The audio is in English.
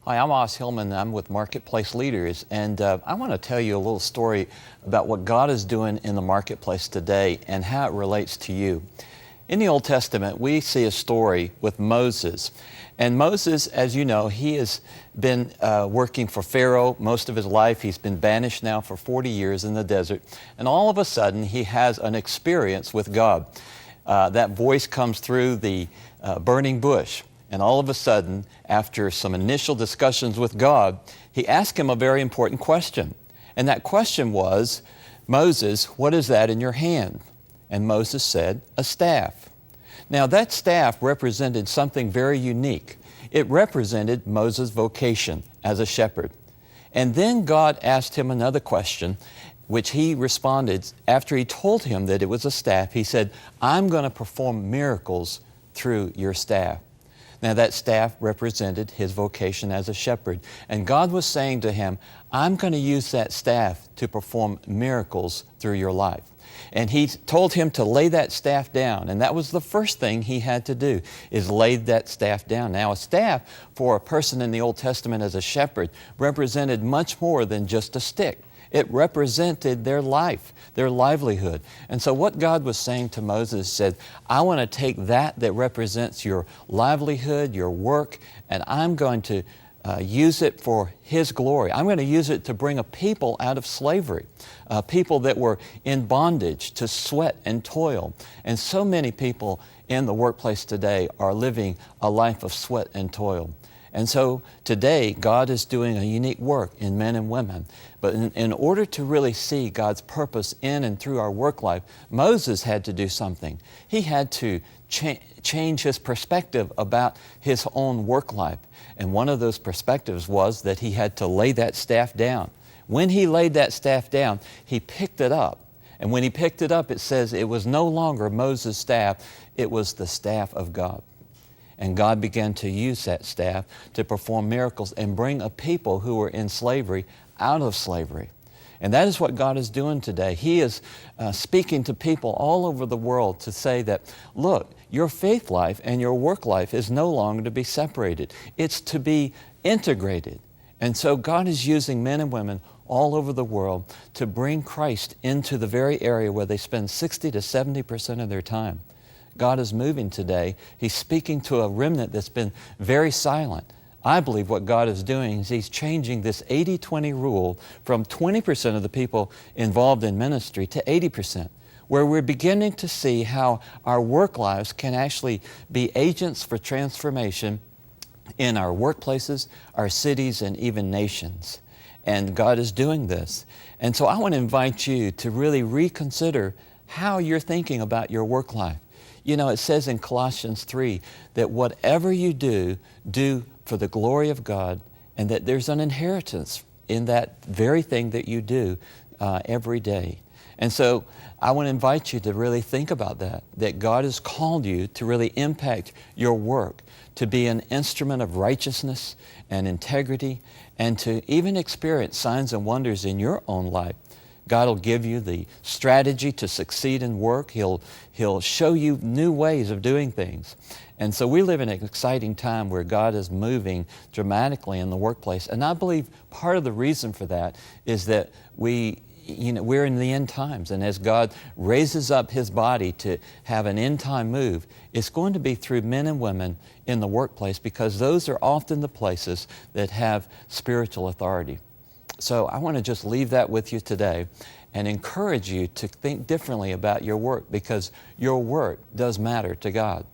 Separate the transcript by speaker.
Speaker 1: Hi, I'm Hillman. I'm with Marketplace Leaders, and I want to tell you a little story about what God is doing in the marketplace today and how it relates to you. In the Old Testament, we see a story with Moses. And Moses, as you know, he has been working for Pharaoh most of his life. He's been banished now for 40 years in the desert. And all of a sudden, he has an experience with God. That voice comes through the burning bush. And all of a sudden, after some initial discussions with God, he asked him a very important question. And that question was, Moses, what is that in your hand? And Moses said, a staff. Now that staff represented something very unique. It represented Moses' vocation as a shepherd. And then God asked him another question, which he responded after he told him that it was a staff. He said, I'm going to perform miracles through your staff. Now that staff represented his vocation as a shepherd. And God was saying to him, I'm going to use that staff to perform miracles through your life. And he told him to lay that staff down. And that was the first thing he had to do, is lay that staff down. Now a staff for a person in the Old Testament as a shepherd represented much more than just a stick. It represented their life, their livelihood. And so what God was saying to Moses said, I want to take that represents your livelihood, your work, and I'm going to use it for His glory. I'm going to use it to bring a people out of slavery, people that were in bondage to sweat and toil. And so many people in the workplace today are living a life of sweat and toil. And so today, God is doing a unique work in men and women. But in order to really see God's purpose in and through our work life, Moses had to do something. He had to change his perspective about his own work life. And one of those perspectives was that he had to lay that staff down. When he laid that staff down, he picked it up. And when he picked it up, it says it was no longer Moses' staff, it was the staff of God. And God began to use that staff to perform miracles and bring a people who were in slavery out of slavery. And that is what God is doing today. He is speaking to people all over the world to say that, look, your faith life and your work life is no longer to be separated. It's to be integrated. And so God is using men and women all over the world to bring Christ into the very area where they spend 60 to 70% of their time. God is moving today. He's speaking to a remnant that's been very silent. I believe what God is doing is He's changing this 80-20 rule from 20% of the people involved in ministry to 80%, where we're beginning to see how our work lives can actually be agents for transformation in our workplaces, our cities, and even nations. And God is doing this. And so I want to invite you to really reconsider how you're thinking about your work life. You know, it says in Colossians 3 that whatever you do, do for the glory of God, and that there's an inheritance in that very thing that you do every day. And so I want to invite you to really think about that God has called you to really impact your work, to be an instrument of righteousness and integrity, and to even experience signs and wonders in your own life. God will give you the strategy to succeed in work. He'll show you new ways of doing things. And so we live in an exciting time where God is moving dramatically in the workplace. And I believe part of the reason for that is that we're in the end times. And as God raises up His body to have an end time move, it's going to be through men and women in the workplace, because those are often the places that have spiritual authority. So I want to just leave that with you today and encourage you to think differently about your work, because your work does matter to God.